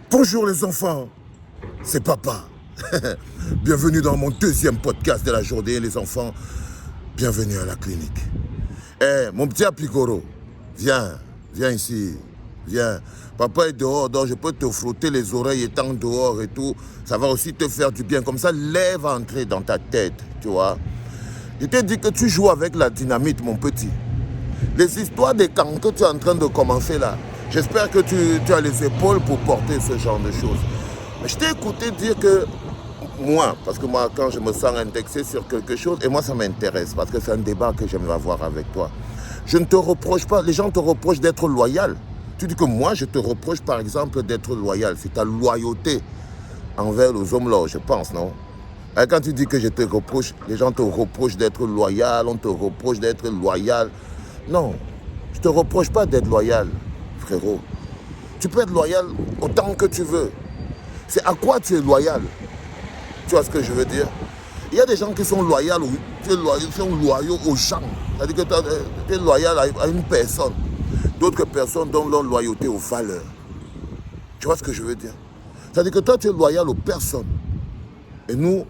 Bonjour les enfants, c'est papa. Bienvenue dans mon deuxième podcast de la journée, les enfants. Bienvenue à la clinique. Mon petit Apicoro, viens ici, viens. Papa est dehors, donc je peux te frotter les oreilles étant dehors et tout. Ça va aussi te faire du bien, comme ça, l'air va entrer dans ta tête, tu vois. Je t'ai dit que tu joues avec la dynamite, mon petit. Les histoires des camps que tu es en train de commencer là, j'espère que tu as les épaules pour porter ce genre de choses. Mais je t'ai écouté dire que moi, parce que moi, quand je me sens indexé sur quelque chose, et moi ça m'intéresse, parce que c'est un débat que j'aimerais avoir avec toi. Je ne te reproche pas, les gens te reprochent d'être loyal. Tu dis que moi, je te reproche par exemple d'être loyal. C'est ta loyauté envers les hommes là, je pense, non? Et quand tu dis que je te reproche, les gens te reprochent d'être loyal, on te reproche d'être loyal. Non, je ne te reproche pas d'être loyal, frérot. Tu peux être loyal autant que tu veux. C'est à quoi tu es loyal? Tu vois ce que je veux dire? Il y a des gens qui sont loyaux, loyaux aux gens. C'est-à-dire que tu es loyal à une personne. D'autres personnes donnent leur loyauté aux valeurs. Tu vois ce que je veux dire? C'est-à-dire que toi, tu es loyal aux personnes. Et nous,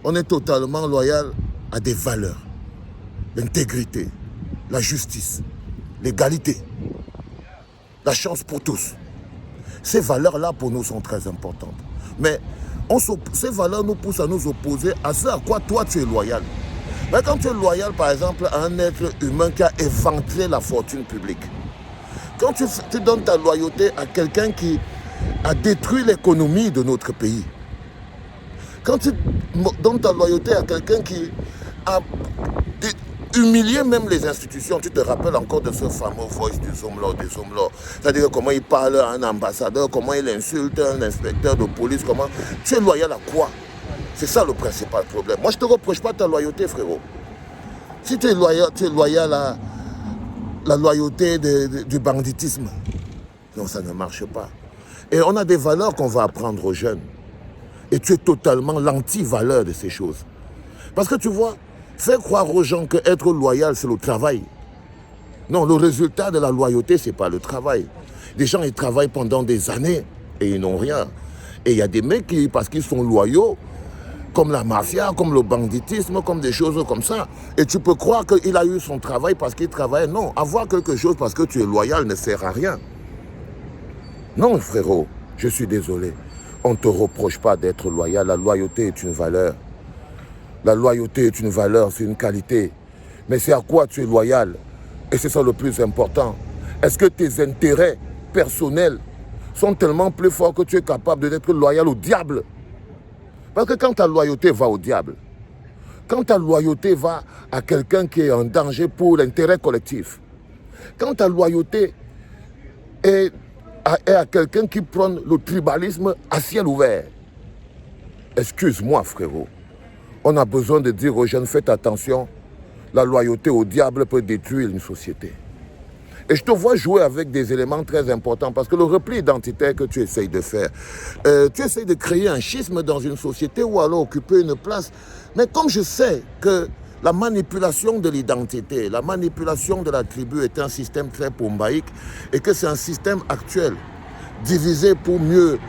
on est totalement loyal à des valeurs. L'intégrité, la justice, l'égalité, la chance pour tous. Ces valeurs-là, pour nous, sont très importantes. Mais ces valeurs nous poussent à nous opposer à ce à quoi toi, tu es loyal. Mais quand tu es loyal, par exemple, à un être humain qui a éventré la fortune publique, quand tu donnes ta loyauté à quelqu'un qui a détruit l'économie de notre pays, quand tu donnes ta loyauté à quelqu'un qui a humilié même les institutions, tu te rappelles encore de ce fameux voice des hommes là, c'est-à-dire comment il parle à un ambassadeur, comment il insulte un inspecteur de police, comment... Tu es loyal à quoi? C'est ça le principal problème. Moi, je ne te reproche pas ta loyauté, frérot. Si tu es loyal à la loyauté du banditisme, non, ça ne marche pas. Et on a des valeurs qu'on va apprendre aux jeunes. Et tu es totalement l'anti-valeur de ces choses. Parce que tu vois, faire croire aux gens qu'être loyal, c'est le travail. Non, le résultat de la loyauté, ce n'est pas le travail. Les gens, ils travaillent pendant des années et ils n'ont rien. Et il y a des mecs qui, parce qu'ils sont loyaux, comme la mafia, comme le banditisme, comme des choses comme ça. Et tu peux croire qu'il a eu son travail parce qu'il travaille. Non, avoir quelque chose parce que tu es loyal ne sert à rien. Non, frérot, je suis désolé. On ne te reproche pas d'être loyal. La loyauté est une valeur. La loyauté est une valeur, c'est une qualité. Mais c'est à quoi tu es loyal? Et c'est ça le plus important. Est-ce que tes intérêts personnels sont tellement plus forts que tu es capable d'être loyal au diable? Parce que quand ta loyauté va au diable, quand ta loyauté va à quelqu'un qui est en danger pour l'intérêt collectif, quand ta loyauté est à quelqu'un qui prône le tribalisme à ciel ouvert, excuse-moi frérot, on a besoin de dire aux jeunes, faites attention, la loyauté au diable peut détruire une société. Et je te vois jouer avec des éléments très importants parce que le repli identitaire que tu essayes de faire, tu essayes de créer un schisme dans une société ou alors occuper une place. Mais comme je sais que la manipulation de l'identité, la manipulation de la tribu est un système très pombaïque et que c'est un système actuel, divisé pour mieux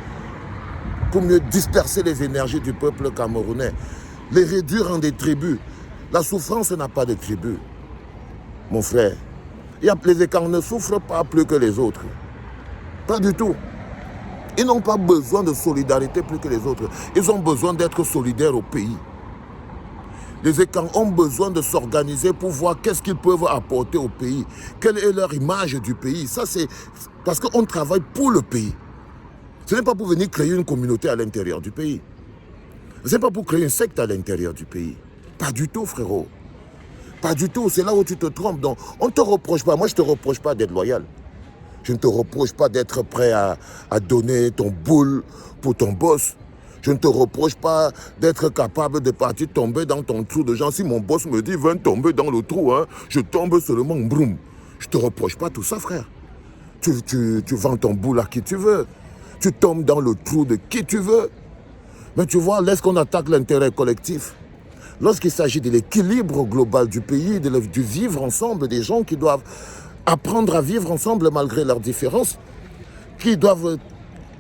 disperser les énergies du peuple camerounais, les réduire en des tribus. La souffrance n'a pas de tribu, mon frère. Les écarts ne souffrent pas plus que les autres. Pas du tout. Ils n'ont pas besoin de solidarité plus que les autres. Ils ont besoin d'être solidaires au pays. Les écarts ont besoin de s'organiser pour voir qu'est-ce qu'ils peuvent apporter au pays. Quelle est leur image du pays. Ça, c'est parce qu'on travaille pour le pays. Ce n'est pas pour venir créer une communauté à l'intérieur du pays. Ce n'est pas pour créer une secte à l'intérieur du pays. Pas du tout, frérot. Pas du tout, c'est là où tu te trompes. Donc, on ne te reproche pas. Moi, je ne te reproche pas d'être loyal. Je ne te reproche pas d'être prêt à donner ton boule pour ton boss. Je ne te reproche pas d'être capable de partir tomber dans ton trou de gens. Si mon boss me dit, viens tomber dans le trou, hein, je tombe seulement, broum. Je ne te reproche pas tout ça, frère. Tu vends ton boule à qui tu veux. Tu tombes dans le trou de qui tu veux. Mais tu vois, lorsqu'on attaque l'intérêt collectif, lorsqu'il s'agit de l'équilibre global du pays, du vivre ensemble, des gens qui doivent apprendre à vivre ensemble malgré leurs différences, qui doivent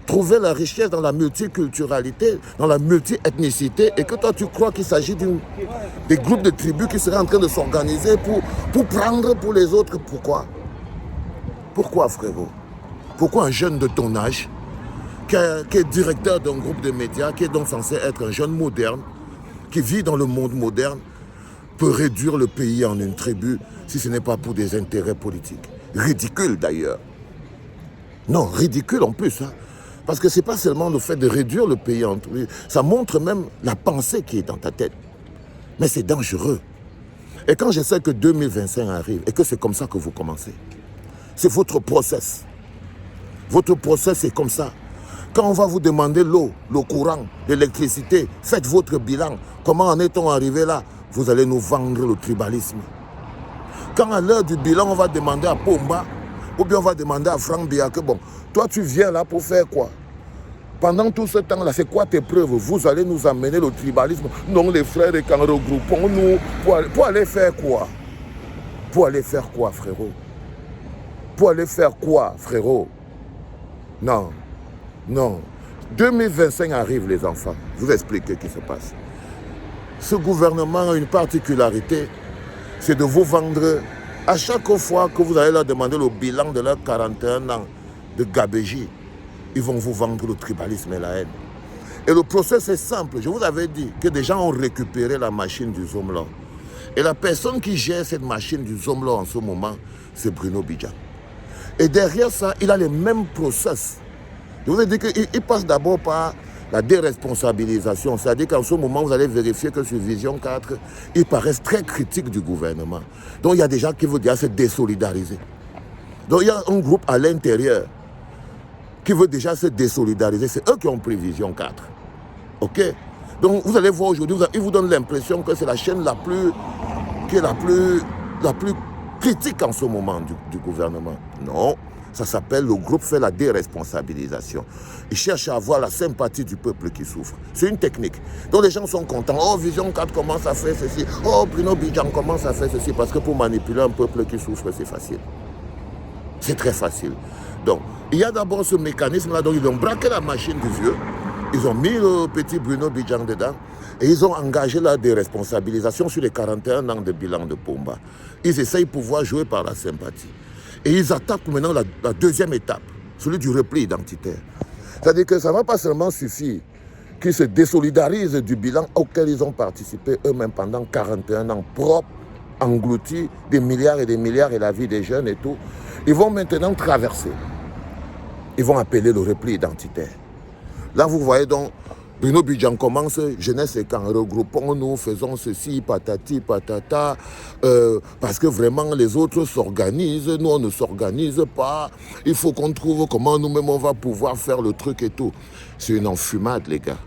trouver la richesse dans la multiculturalité, dans la multi-ethnicité, et que toi tu crois qu'il s'agit des groupes de tribus qui seraient en train de s'organiser pour prendre pour les autres. Pourquoi? Pourquoi, frérot? Pourquoi un jeune de ton âge, qui est directeur d'un groupe de médias, qui est donc censé être un jeune moderne, qui vit dans le monde moderne, peut réduire le pays en une tribu si ce n'est pas pour des intérêts politiques? Ridicule d'ailleurs. Non, ridicule en plus. Hein. Parce que ce n'est pas seulement le fait de réduire le pays en tribus, ça montre même la pensée qui est dans ta tête. Mais c'est dangereux. Et quand je sais que 2025 arrive et que c'est comme ça que vous commencez, c'est votre process. Votre process est comme ça. Quand on va vous demander l'eau, le courant, l'électricité, faites votre bilan. Comment en est-on arrivé là? Vous allez nous vendre le tribalisme. Quand à l'heure du bilan, on va demander à Pomba, ou bien on va demander à Franck Biya que bon, toi tu viens là pour faire quoi? Pendant tout ce temps-là, c'est quoi tes preuves? Vous allez nous amener le tribalisme? Non, les frères, et quand regroupons-nous pour aller faire quoi? Pour aller faire quoi, frérot? Pour aller faire quoi, frérot? Non, non. 2025 arrive, les enfants. Je vous explique ce qui se passe. Ce gouvernement a une particularité, c'est de vous vendre, à chaque fois que vous allez leur demander le bilan de leurs 41 ans de gabégie, ils vont vous vendre le tribalisme et la haine. Et le process est simple. Je vous avais dit que des gens ont récupéré la machine du Zomlo. Et la personne qui gère cette machine du Zomlo en ce moment, c'est Bruno Bidjan. Et derrière ça, il a les mêmes process. Je vous ai dit qu'il passe d'abord par la déresponsabilisation. C'est-à-dire qu'en ce moment, vous allez vérifier que sur Vision 4, ils paraissent très critiques du gouvernement. Donc il y a des gens qui veulent déjà se désolidariser. Donc il y a un groupe à l'intérieur qui veut déjà se désolidariser. C'est eux qui ont pris Vision 4. OK? Donc vous allez voir aujourd'hui, ils vous donnent l'impression que c'est la chaîne qui est la plus critique en ce moment du gouvernement. Non, ça s'appelle le groupe fait la déresponsabilisation. Ils cherchent à avoir la sympathie du peuple qui souffre. C'est une technique. Donc les gens sont contents. Oh, Vision 4 commence à faire ceci. Oh, Bruno Bidjan commence à faire ceci. Parce que pour manipuler un peuple qui souffre, c'est facile. C'est très facile. Donc, il y a d'abord ce mécanisme-là. Donc, ils ont braqué la machine du vieux. Ils ont mis le petit Bruno Bidjan dedans. Et ils ont engagé la déresponsabilisation sur les 41 ans de bilan de Pomba. Ils essayent de pouvoir jouer par la sympathie. Et ils attaquent maintenant la deuxième étape, celui du repli identitaire. C'est-à-dire que ça ne va pas seulement suffire qu'ils se désolidarisent du bilan auquel ils ont participé eux-mêmes pendant 41 ans propres, engloutis des milliards et la vie des jeunes et tout. Ils vont maintenant traverser. Ils vont appeler le repli identitaire. Là, vous voyez donc, Bruno Bidjan commence, jeunesse et camp, regroupons-nous, faisons ceci, patati, patata, parce que vraiment les autres s'organisent, nous on ne s'organise pas, il faut qu'on trouve comment nous-mêmes on va pouvoir faire le truc et tout. C'est une enfumade, les gars.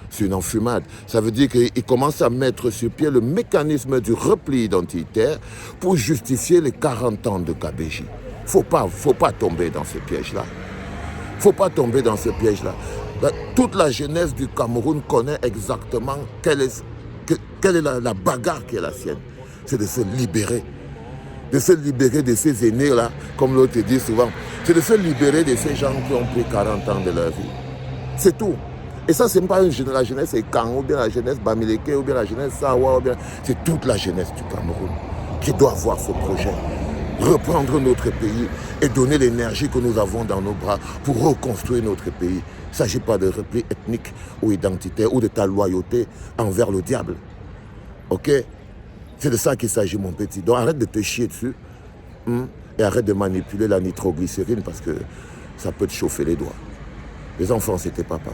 C'est une enfumade. Ça veut dire qu'ils commencent à mettre sur pied le mécanisme du repli identitaire pour justifier les 40 ans de KBJ. Faut pas tomber dans ce piège-là. Faut pas tomber dans ce piège-là. Toute la jeunesse du Cameroun connaît exactement quelle est la bagarre qui est la sienne. C'est de se libérer. De se libérer de ces aînés-là, comme l'autre dit souvent. C'est de se libérer de ces gens qui ont pris 40 ans de leur vie. C'est tout. Et ça, ce n'est pas la jeunesse Ekan, ou bien la jeunesse Bamileke, ou bien la jeunesse Sawa, c'est toute la jeunesse du Cameroun qui doit avoir ce projet. Reprendre notre pays et donner l'énergie que nous avons dans nos bras pour reconstruire notre pays. Il ne s'agit pas de repli ethnique ou identitaire ou de ta loyauté envers le diable. Ok? C'est de ça qu'il s'agit, mon petit. Donc arrête de te chier dessus et arrête de manipuler la nitroglycérine parce que ça peut te chauffer les doigts. Les enfants, c'était papa.